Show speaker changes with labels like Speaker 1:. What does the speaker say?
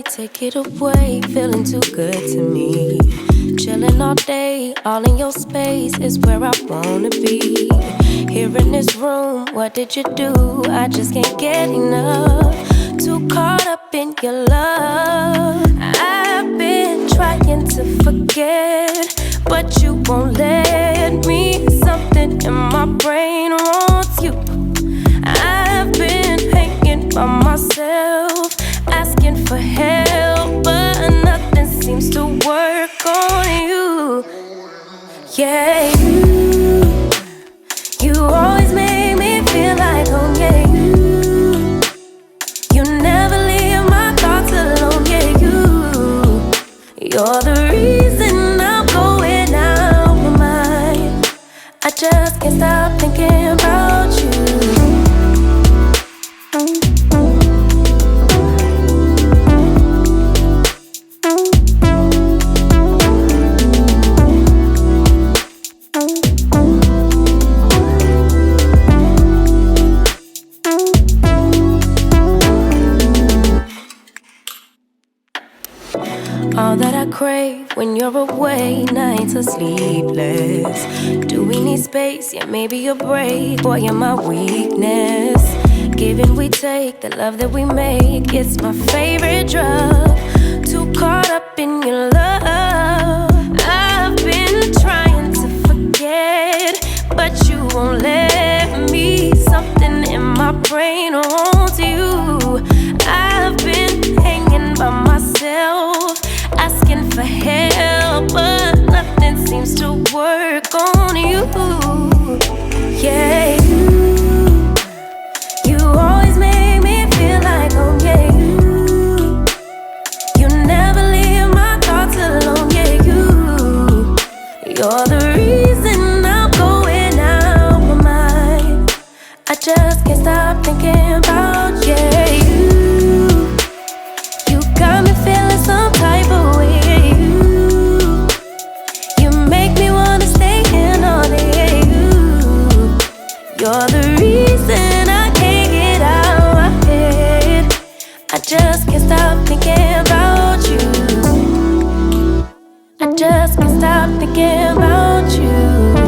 Speaker 1: Take it away, feeling too good to me. Chilling all day, all in your space is where I wanna be. Here in this room, what did you do? I just can't get enough. Too caught up in your love. I've been trying to forget, but you won't let me. Something in my brain wants you. I've been hanging by myself, asking for help, but nothing seems to work on you. Yeah, you always make me feel like home. Yeah, you never leave my thoughts alone. Yeah, you're the reason I'm going out my mind. I just can't stop thinking about you. All that I crave when you're away, nights are sleepless. Do we need space? Yeah, maybe a break. Boy, you're my weakness. Give and we take, the love that we make, it's my favorite drug. Too caught up in your love. I've been trying to forget, but you won't let me. Something in my brain wants you. I've been hanging by myself, asking for help, but nothing seems to work on you. Yeah, you always make me feel like home. Yeah, you never leave my thoughts alone. Yeah, you're the reason I'm going out my mind. I just can't stop thinking about you. You got me feeling some type of way. You make me wanna stay in all day. You're the reason I can't get out my head. I just can't stop thinking about you. I just can't stop thinking about you.